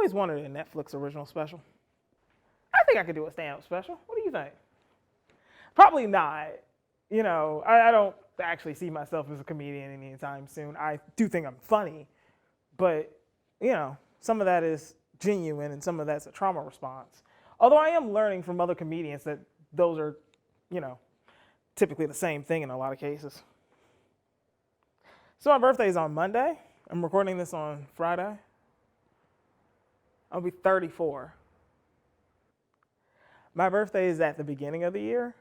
always wanted a Netflix original special. I think I could do a stand-up special. What do you think? Probably not. You know, I don't actually see myself as a comedian anytime soon. I do think I'm funny, but, you know, some of that is genuine and some of that's a trauma response. Although I am learning from other comedians that those are, you know, typically the same thing in a lot of cases. So my birthday is on Monday. I'm recording this on Friday. I'll be 34. My birthday is at the beginning of the year.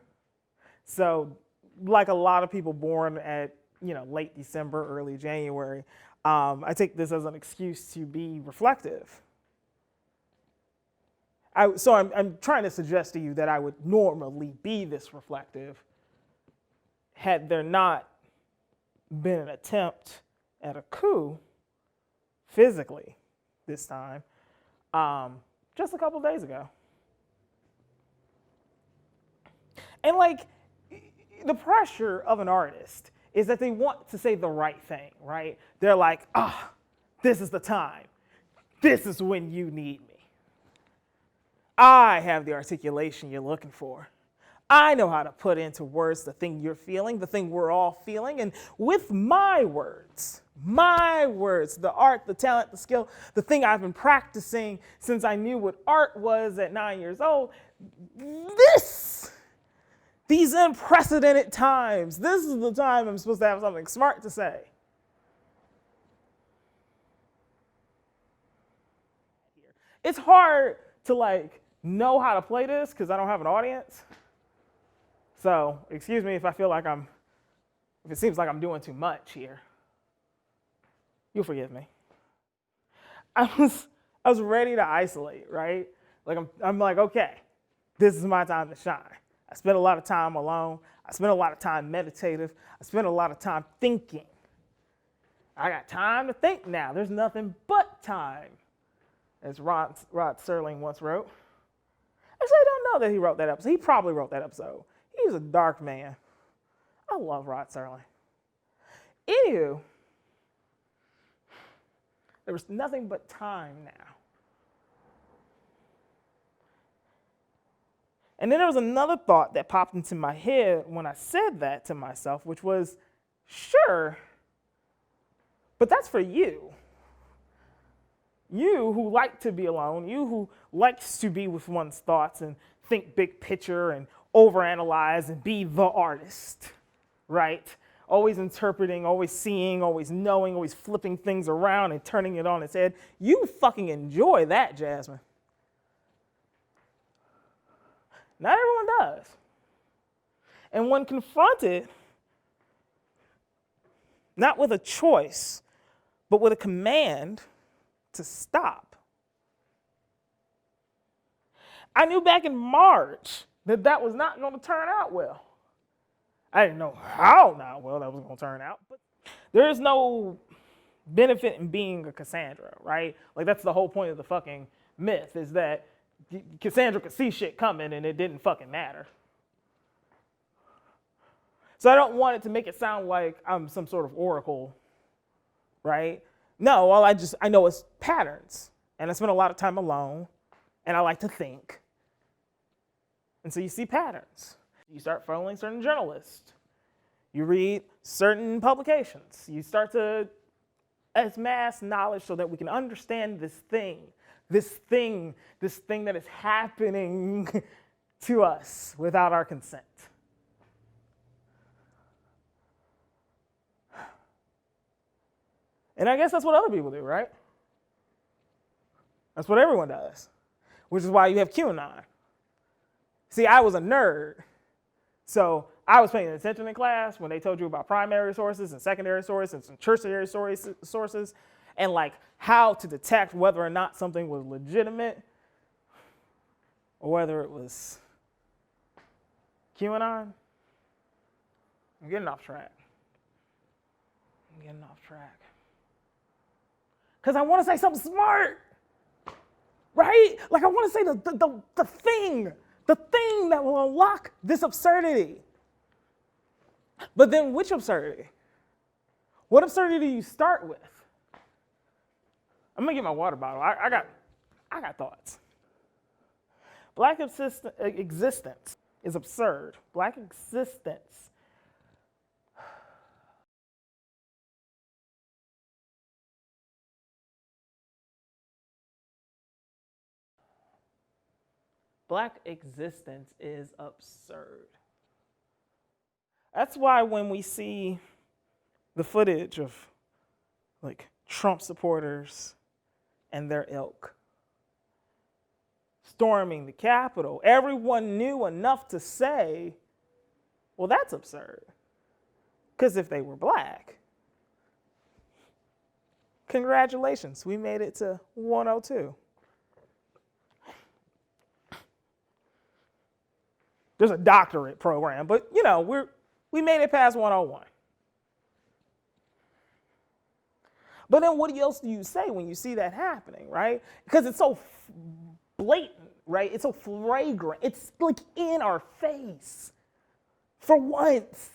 So like a lot of people born at, you know, late December, early January, I take this as an excuse to be reflective. So I'm trying to suggest to you that I would normally be this reflective had there not been an attempt at a coup physically this time, just a couple days ago. And like, the pressure of an artist is that they want to say the right thing, right? They're like, this is the time. This is when you need me. I have the articulation you're looking for. I know how to put into words the thing you're feeling, the thing we're all feeling, and with my words, the art, the talent, the skill, the thing I've been practicing since I knew what art was at 9 years old, these unprecedented times, this is the time I'm supposed to have something smart to say. It's hard to like know how to play this because I don't have an audience. So excuse me if I feel like if it seems like I'm doing too much here. You'll forgive me. I was ready to isolate, right? Like I'm like, okay, this is my time to shine. I spent a lot of time alone. I spent a lot of time meditative. I spent a lot of time thinking. I got time to think now. There's nothing but time, as Rod Serling once wrote. Actually, I don't know that he wrote that episode. He probably wrote that episode. He was a dark man. I love Rod Serling. Anywho, there was nothing but time now. And then there was another thought that popped into my head when I said that to myself, which was, sure, but that's for you. You who like to be alone, you who likes to be with one's thoughts and think big picture and overanalyze and be the artist, right? Always interpreting, always seeing, always knowing, always flipping things around and turning it on its head. You fucking enjoy that, Jasmine. Not everyone does. And when confronted, not with a choice, but with a command to stop. I knew back in March that was not going to turn out well. I didn't know how not well that was going to turn out, but there is no benefit in being a Cassandra, right? Like that's the whole point of the fucking myth is that Cassandra could see shit coming and it didn't fucking matter. So I don't want it to make it sound like I'm some sort of oracle, right? No, I know it's patterns. And I spend a lot of time alone and I like to think. And so you see patterns. You start following certain journalists. You read certain publications. You start to amass knowledge so that we can understand this thing that is happening to us without our consent. And I guess that's what other people do, right? That's what everyone does, which is why you have QAnon. See, I was a nerd, so I was paying attention in class when they told you about primary sources and secondary sources and tertiary sources, and like how to detect whether or not something was legitimate or whether it was QAnon. I'm getting off track. Because I want to say something smart, right? Like I want to say the thing that will unlock this absurdity. But then which absurdity? What absurdity do you start with? I'm gonna get my water bottle. I got I got thoughts. Black existence is absurd. Black existence. Black existence is absurd. That's why when we see the footage of like Trump supporters and their ilk storming the Capitol, everyone knew enough to say, well, that's absurd. Because if they were black, congratulations, we made it to 102. There's a doctorate program, but we made it past 101. But then what else do you say when you see that happening, right? Because it's so blatant, right? It's so flagrant. It's like in our face for once.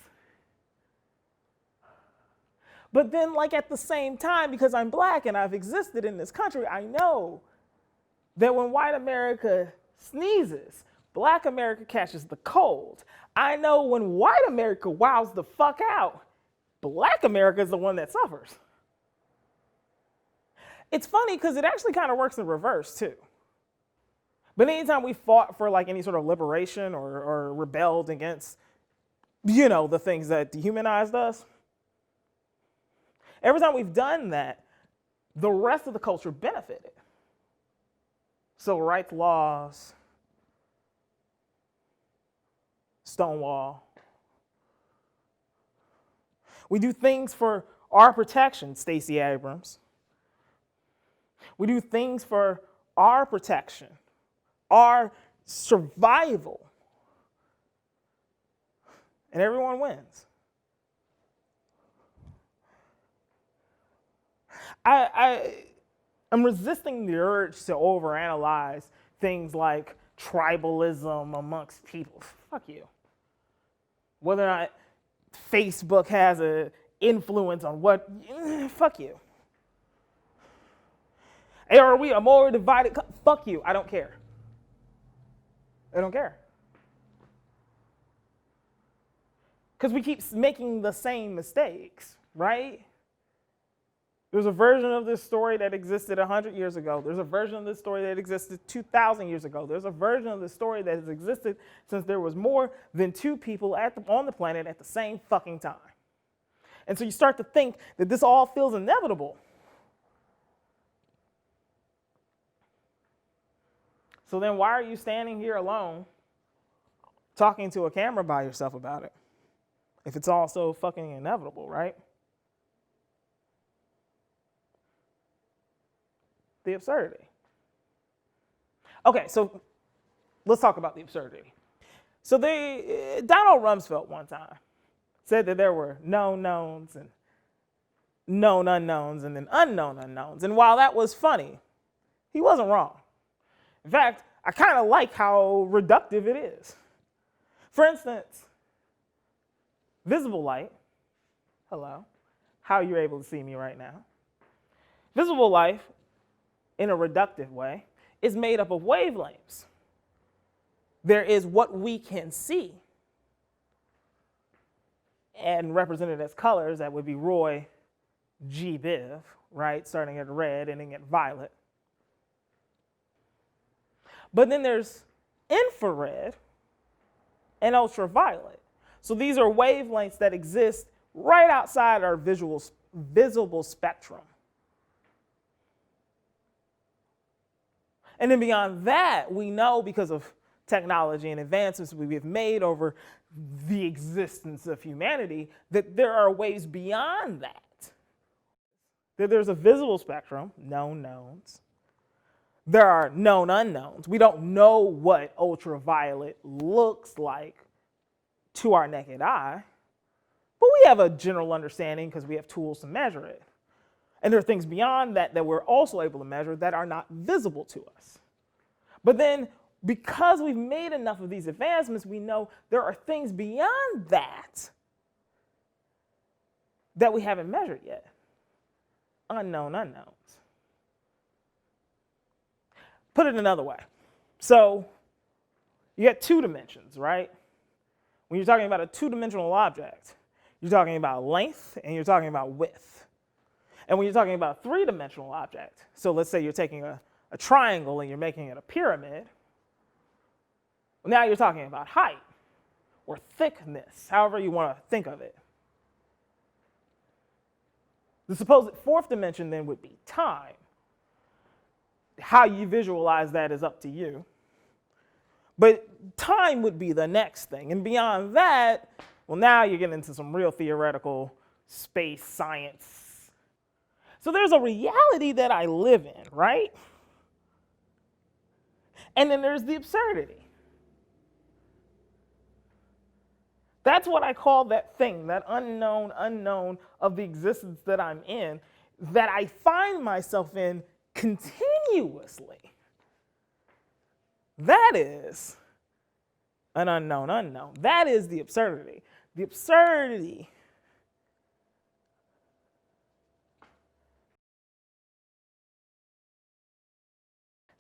But then like at the same time, because I'm black and I've existed in this country, I know that when white America sneezes, black America catches the cold. I know when white America wows the fuck out, black America is the one that suffers. It's funny because it actually kind of works in reverse too. But anytime we fought for like any sort of liberation or rebelled against, the things that dehumanized us, every time we've done that, the rest of the culture benefited. Civil rights laws, Stonewall. We do things for our protection, Stacey Abrams. We do things for our protection, our survival. And everyone wins. I'm resisting the urge to overanalyze things like tribalism amongst people. Fuck you. Whether or not Facebook has an influence on what, fuck you. Hey, are we a more divided? Fuck you. I don't care. I don't care. Because we keep making the same mistakes, right? There's a version of this story that existed 100 years ago. There's a version of this story that existed 2,000 years ago. There's a version of this story that has existed since there was more than two people on the planet at the same fucking time. And so you start to think that this all feels inevitable. So then why are you standing here alone talking to a camera by yourself about it? If it's all so fucking inevitable, right? The absurdity. Okay, so let's talk about the absurdity. So Donald Rumsfeld one time said that there were known knowns and known unknowns and then unknown unknowns. And while that was funny, he wasn't wrong. In fact, I kind of like how reductive it is. For instance, visible light, hello, how you're able to see me right now. Visible light, in a reductive way, is made up of wavelengths. There is what we can see, and represented as colors, that would be Roy G. Biv, right, starting at red, ending at violet. But then there's infrared and ultraviolet. So these are wavelengths that exist right outside our visible spectrum. And then beyond that, we know because of technology and advancements we have made over the existence of humanity that there are ways beyond that. That there's a visible spectrum, known knowns. There are known unknowns. We don't know what ultraviolet looks like to our naked eye, but we have a general understanding because we have tools to measure it. And there are things beyond that that we're also able to measure that are not visible to us. But then, because we've made enough of these advancements, we know there are things beyond that that we haven't measured yet. Unknown unknowns. put it another way. So you got two dimensions, right? When you're talking about a two-dimensional object, you're talking about length and you're talking about width. And when you're talking about a three-dimensional object, so let's say you're taking a triangle and you're making it a pyramid, well, now you're talking about height or thickness, however you want to think of it. The supposed fourth dimension then would be time. How you visualize that is up to you. But time would be the next thing. And beyond that, well, now you're getting into some real theoretical space science. So there's a reality that I live in, right? And then there's the absurdity. That's what I call that thing, that unknown of the existence that I'm in, that I find myself in continuously. That is an unknown. That is the absurdity. The absurdity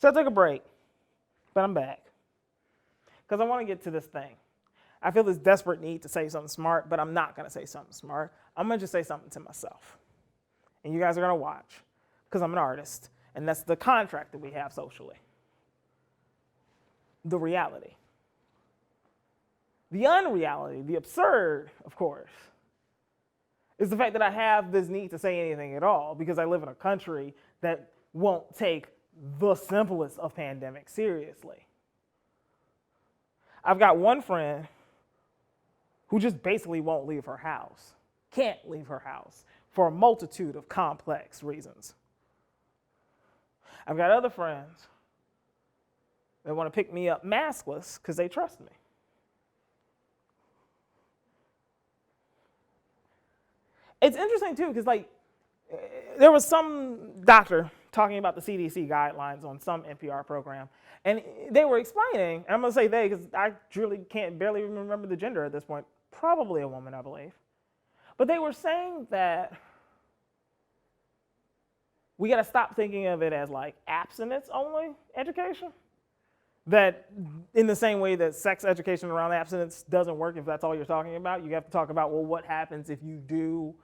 So I took a break, but I'm back. Because I want to get to this thing. I feel this desperate need to say something smart, but I'm not going to say something smart. I'm going to just say something to myself. And you guys are going to watch, because I'm an artist, and that's the contract that we have socially. The reality. The unreality, the absurd, of course, is the fact that I have this need to say anything at all because I live in a country that won't take the simplest of pandemics seriously. I've got one friend who just basically won't leave her house, can't leave her house for a multitude of complex reasons. I've got other friends that want to pick me up maskless because they trust me. It's interesting too, because there was some doctor talking about the CDC guidelines on some NPR program, and they were explaining, and I'm going to say they because I truly can't barely even remember the gender at this point, probably a woman, I believe. But they were saying that we got to stop thinking of it as like abstinence-only education. That in the same way that sex education around abstinence doesn't work if that's all you're talking about, you have to talk about, well, what happens if you do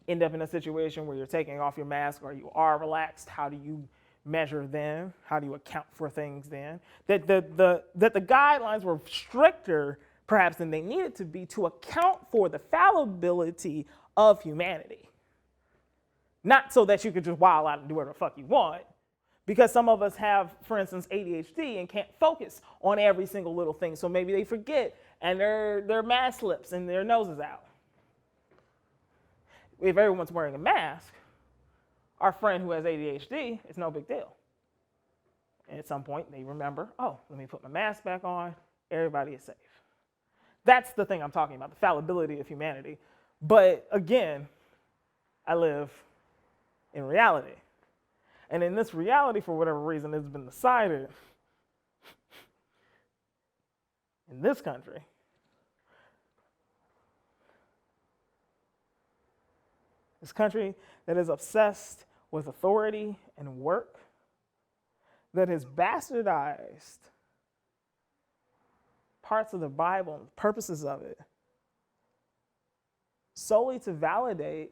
end up in a situation where you're taking off your mask or you are relaxed? How do you measure then? How do you account for things then? That the guidelines were stricter perhaps than they needed to be to account for the fallibility of humanity. Not so that you could just wild out and do whatever the fuck you want, because some of us have, for instance, ADHD and can't focus on every single little thing, so maybe they forget and their mask slips and their nose is out. If everyone's wearing a mask, our friend who has ADHD, it's no big deal. And at some point, they remember, oh, let me put my mask back on, everybody is safe. That's the thing I'm talking about, the fallibility of humanity. But again, I live in reality. And in this reality, for whatever reason, it's been decided in this country that is obsessed with authority and work, that has bastardized parts of the Bible and purposes of it solely to validate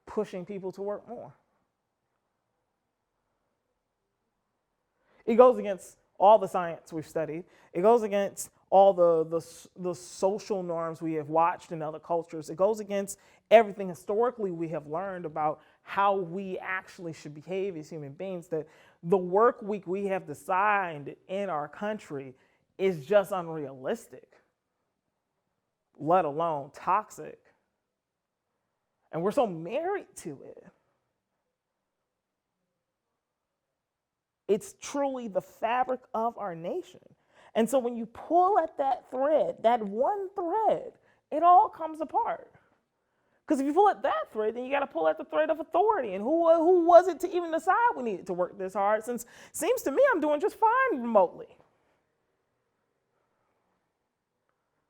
pushing people to work more. It goes against all the science we've studied. It goes against all the social norms we have watched in other cultures. It goes against everything historically we have learned about how we actually should behave as human beings, that the work week we have designed in our country is just unrealistic, let alone toxic. And we're so married to it. It's truly the fabric of our nation. And so when you pull at that thread, that one thread, it all comes apart. Because if you pull at that thread, then you got to pull at the thread of authority. And who was it to even decide we needed to work this hard? Since it seems to me I'm doing just fine remotely.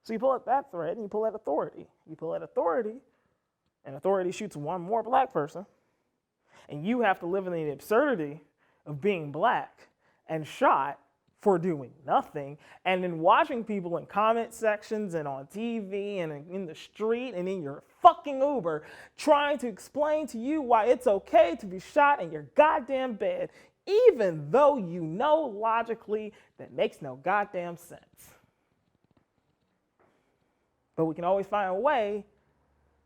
So you pull at that thread and you pull at authority. You pull at authority, and authority shoots one more black person. And you have to live in the absurdity of being black and shot for doing nothing, and then watching people in comment sections and on TV and in the street and in your fucking Uber trying to explain to you why it's okay to be shot in your goddamn bed, even though you know logically that makes no goddamn sense. But we can always find a way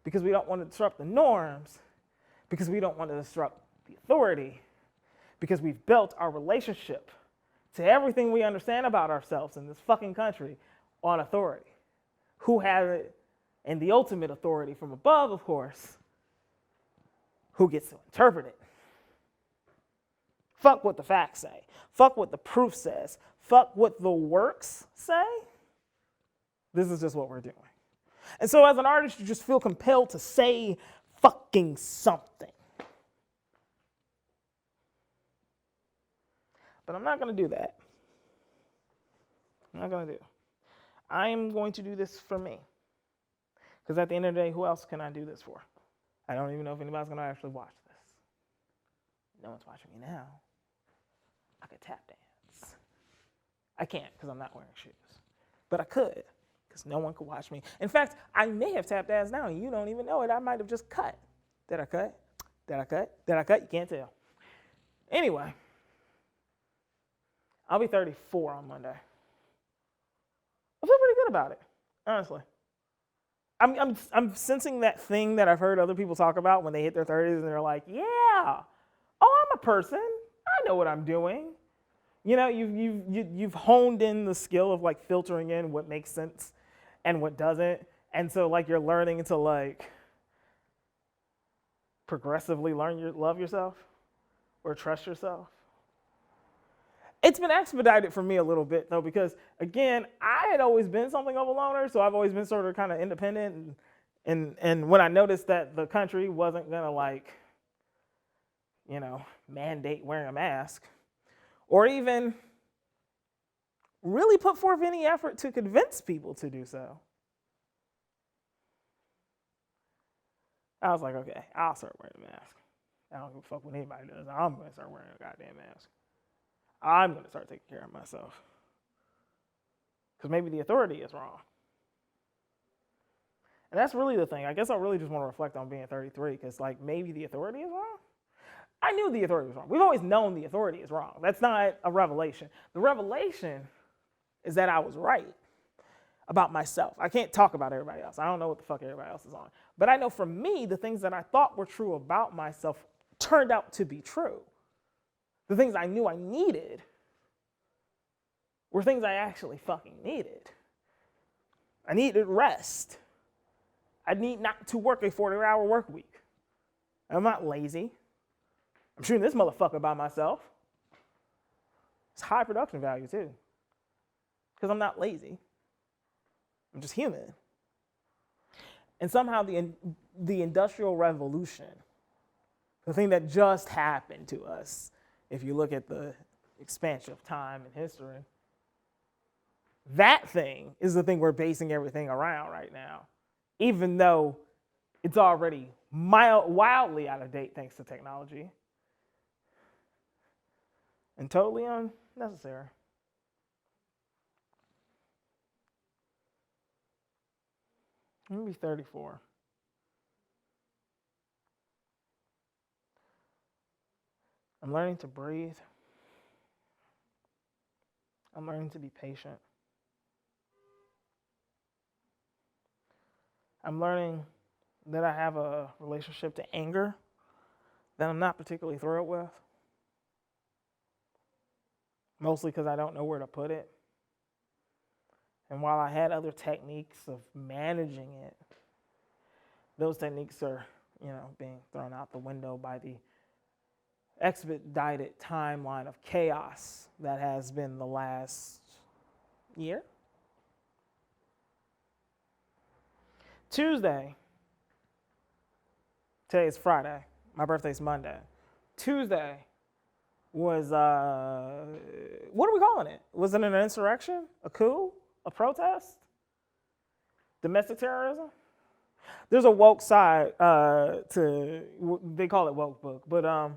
because we don't want to disrupt the norms, because we don't want to disrupt the authority, because we've built our relationship to everything we understand about ourselves in this fucking country on authority. Who has it? And the ultimate authority from above, of course, who gets to interpret it. Fuck what the facts say. Fuck what the proof says. Fuck what the works say. This is just what we're doing. And so as an artist, you just feel compelled to say fucking something. But I'm not going to do that. I'm not going to do it. I am going to do this for me. Because at the end of the day, who else can I do this for? I don't even know if anybody's going to actually watch this. No one's watching me now. I could tap dance. I can't because I'm not wearing shoes. But I could because no one could watch me. In fact, I may have tap danced now and you don't even know it. I might have just cut. Did I cut? Did I cut? Did I cut? You can't tell. Anyway. I'll be 34 on Monday. I feel pretty good about it, honestly. I'm sensing that thing that I've heard other people talk about when they hit their 30s and they're like, yeah, oh, I'm a person. I know what I'm doing. You know, you've honed in the skill of like filtering in what makes sense and what doesn't. And so like you're learning to like progressively love yourself or trust yourself. It's been expedited for me a little bit, though, because, again, I had always been something of a loner, so I've always been sort of kind of independent. And when I noticed that the country wasn't going to, like, you know, mandate wearing a mask, or even really put forth any effort to convince people to do so, I was like, okay, I'll start wearing a mask. I don't give a fuck what anybody does. I'm going to start wearing a goddamn mask. I'm going to start taking care of myself. Because maybe the authority is wrong. And that's really the thing. I guess I really just want to reflect on being 33, because like maybe the authority is wrong. I knew the authority was wrong. We've always known the authority is wrong. That's not a revelation. The revelation is that I was right about myself. I can't talk about everybody else. I don't know what the fuck everybody else is on. But I know for me, the things that I thought were true about myself turned out to be true. The things I knew I needed were things I actually fucking needed. I needed rest. I need not to work a 40-hour work week. I'm not lazy. I'm shooting this motherfucker by myself. It's high production value too. Because I'm not lazy. I'm just human. And somehow the Industrial Revolution, the thing that just happened to us, if you look at the expansion of time and history, that thing is the thing we're basing everything around right now, even though it's already wildly out of date thanks to technology and totally unnecessary. I'm gonna be 34. I'm learning to breathe. I'm learning to be patient. I'm learning that I have a relationship to anger that I'm not particularly thrilled with. Mostly because I don't know where to put it. And while I had other techniques of managing it, those techniques are, being thrown out the window by the expedited timeline of chaos that has been the last year. Tuesday, today is Friday, my birthday's Monday. Tuesday was, what are we calling it? Was it an insurrection? A coup? A protest? Domestic terrorism? There's a woke side they call it woke book, but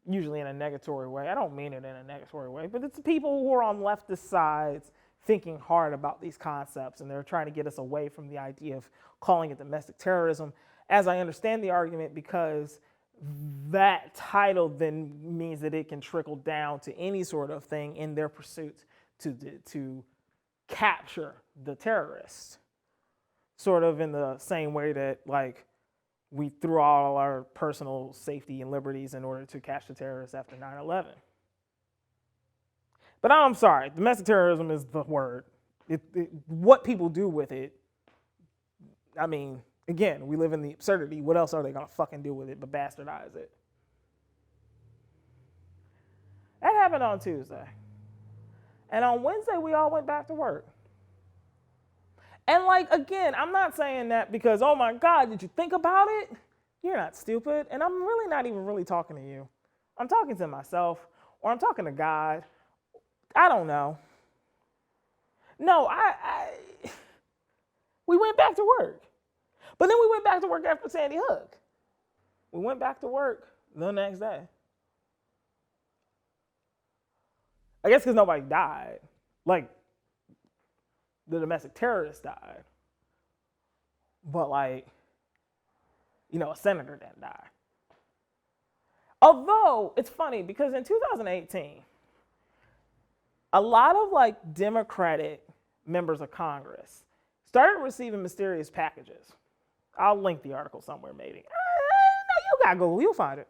usually in a negatory way. I don't mean it in a negatory way, but it's the people who are on leftist sides thinking hard about these concepts, and they're trying to get us away from the idea of calling it domestic terrorism, as I understand the argument, because that title then means that it can trickle down to any sort of thing in their pursuit to capture the terrorists. Sort of in the same way that, like, we threw all our personal safety and liberties in order to catch the terrorists after 9/11. But I'm sorry, domestic terrorism is the word. What people do with it, I mean, again, we live in the absurdity. What else are they gonna fucking do with it but bastardize it? That happened on Tuesday. And on Wednesday, we all went back to work. And like, again, I'm not saying that because, oh my God, did you think about it? You're not stupid. And I'm really not even really talking to you. I'm talking to myself, or I'm talking to God. I don't know. No, we went back to work. But then we went back to work after Sandy Hook. We went back to work the next day. I guess because nobody died. Like, the domestic terrorist died. But, like, you know, a senator didn't die. Although, it's funny because in 2018, a lot of, like, Democratic members of Congress started receiving mysterious packages. I'll link the article somewhere, maybe. No, you got Google, you'll find it.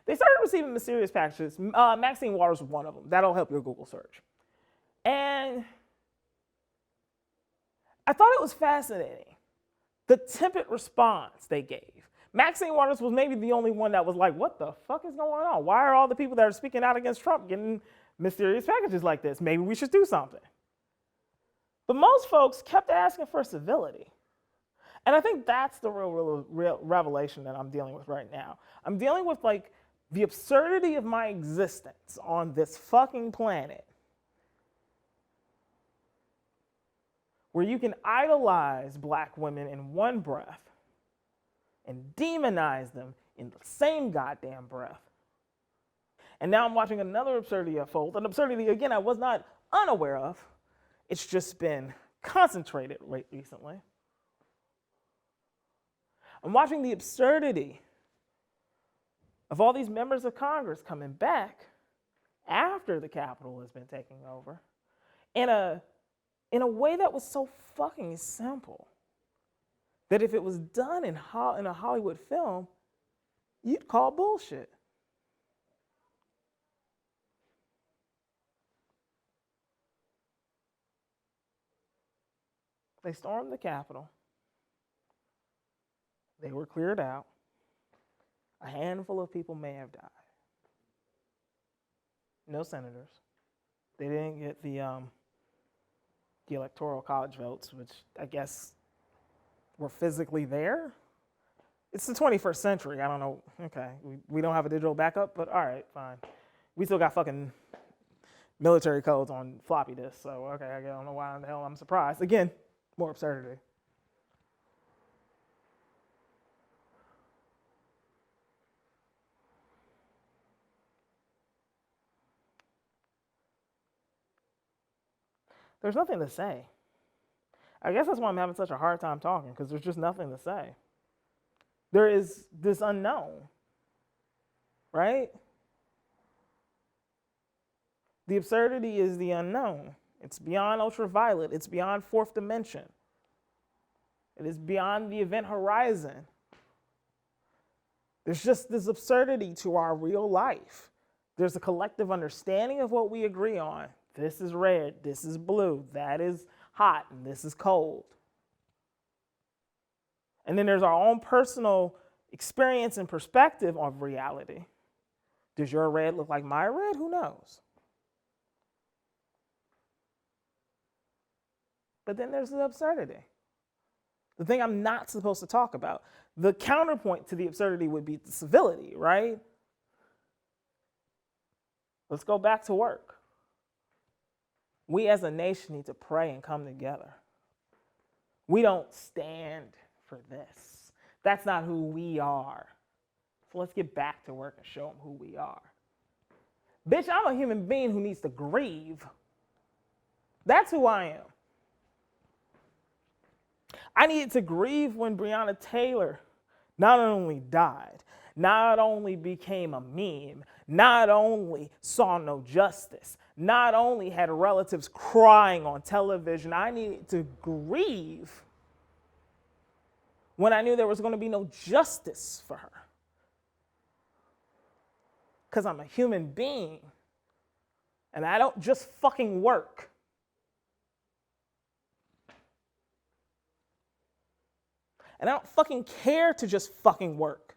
They started receiving mysterious packages. Maxine Waters was one of them. That'll help your Google search. And I thought it was fascinating, the tepid response they gave. Maxine Waters was maybe the only one that was like, what the fuck is going on? Why are all the people that are speaking out against Trump getting mysterious packages like this? Maybe we should do something. But most folks kept asking for civility. And I think that's the real revelation that I'm dealing with right now. I'm dealing with, like, the absurdity of my existence on this fucking planet, where you can idolize black women in one breath and demonize them in the same goddamn breath. And now I'm watching another absurdity unfold, an absurdity, again, I was not unaware of. It's just been concentrated recently. I'm watching the absurdity of all these members of Congress coming back after the Capitol has been taken over in a way that was so fucking simple that if it was done in a Hollywood film, you'd call bullshit. They stormed the Capitol. They were cleared out. A handful of people may have died. No senators. They didn't get the electoral college votes, which I guess were physically there. It's the 21st century. I don't know. Okay, we don't have a digital backup, but all right, fine. We still got fucking military codes on floppy disks, so okay, I don't know why in the hell I'm surprised. Again, more absurdity. There's nothing to say. I guess that's why I'm having such a hard time talking, because there's just nothing to say. There is this unknown, right? The absurdity is the unknown. It's beyond ultraviolet. It's beyond fourth dimension. It is beyond the event horizon. There's just this absurdity to our real life. There's a collective understanding of what we agree on. This is red, this is blue, that is hot, and this is cold. And then there's our own personal experience and perspective of reality. Does your red look like my red? Who knows? But then there's the absurdity. The thing I'm not supposed to talk about. The counterpoint to the absurdity would be the civility, right? Let's go back to work. We as a nation need to pray and come together. We don't stand for this. That's not who we are. So let's get back to work and show them who we are. Bitch, I'm a human being who needs to grieve. That's who I am. I needed to grieve when Breonna Taylor not only died, not only became a meme, not only saw no justice, not only had relatives crying on television. I needed to grieve when I knew there was going to be no justice for her. Because I'm a human being and I don't just fucking work. And I don't fucking care to just fucking work.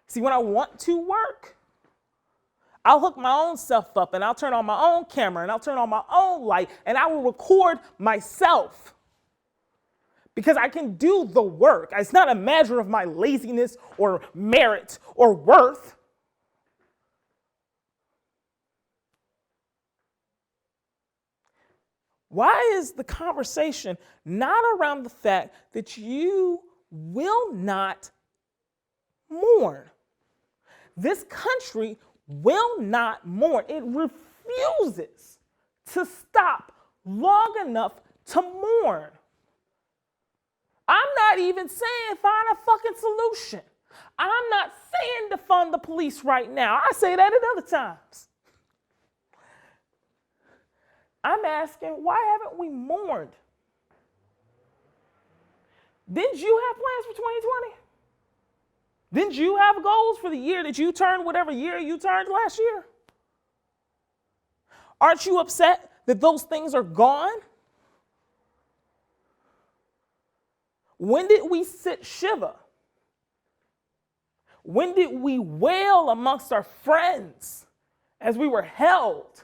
See, when I want to work, I'll hook my own self up and I'll turn on my own camera and I'll turn on my own light and I will record myself. Because I can do the work. It's not a measure of my laziness or merit or worth. Why is the conversation not around the fact that you will not mourn? This country will not mourn. It refuses to stop long enough to mourn. I'm not even saying find a fucking solution. I'm not saying defund the police right now. I say that at other times. I'm asking, why haven't we mourned? Didn't you have plans for 2020? Didn't you have goals for the year that you turned, whatever year you turned last year? Aren't you upset that those things are gone? When did we sit Shiva? When did we wail amongst our friends as we were held?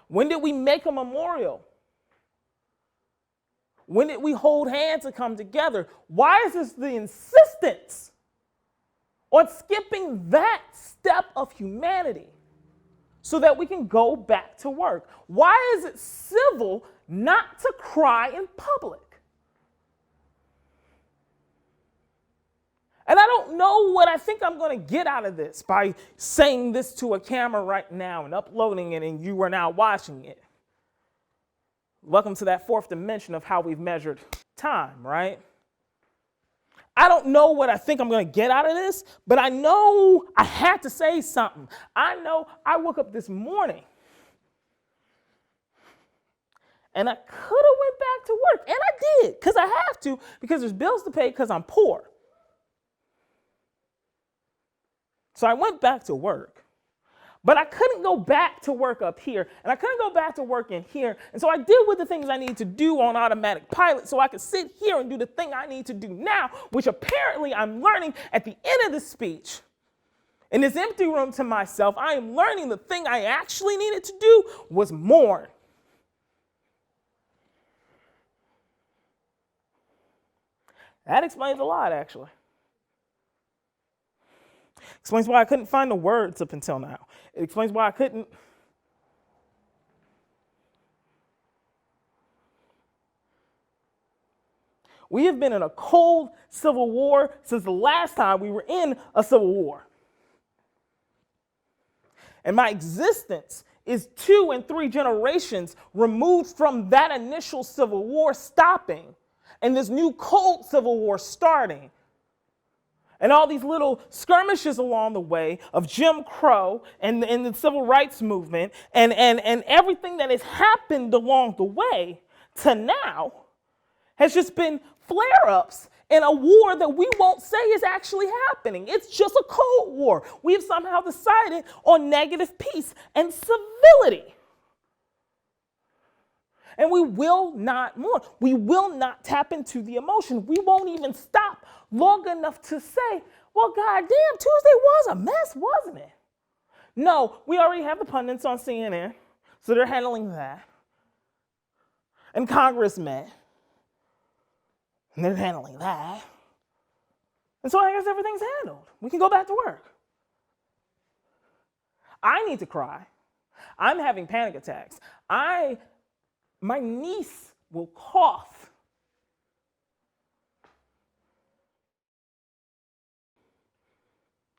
When did we make a memorial? When did we hold hands and come together? Why is this the insistence on skipping that step of humanity so that we can go back to work? Why is it civil not to cry in public? And I don't know what I think I'm going to get out of this by saying this to a camera right now and uploading it and you are now watching it. Welcome to that fourth dimension of how we've measured time, right? I don't know what I think I'm going to get out of this, but I know I had to say something. I know I woke up this morning and I could have went back to work, and I did because I have to, because there's bills to pay because I'm poor. So I went back to work, but I couldn't go back to work up here, and I couldn't go back to work in here. And so I did with the things I needed to do on automatic pilot so I could sit here and do the thing I need to do now, which apparently I'm learning at the end of the speech. In this empty room to myself, I am learning the thing I actually needed to do was mourn. That explains a lot, actually. Explains why I couldn't find the words up until now. It explains why I couldn't. We have been in a cold civil war since the last time we were in a civil war. And my existence is 2 and 3 generations removed from that initial civil war stopping and this new cold civil war starting. And all these little skirmishes along the way of Jim Crow and the civil rights movement and everything that has happened along the way to now has just been flare-ups in a war that we won't say is actually happening. It's just a cold war. We have somehow decided on negative peace and civility. And we will not mourn. We will not tap into the emotion. We won't even stop long enough to say, well, goddamn, Tuesday was a mess, wasn't it? No, we already have the pundits on CNN, so they're handling that. And Congress met, and they're handling that. And so I guess everything's handled. We can go back to work. I need to cry. I'm having panic attacks. My niece will cough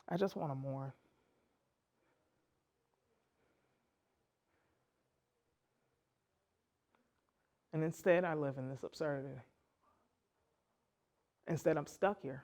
I just want to mourn. And instead, I live in this absurdity. Instead, I'm stuck here.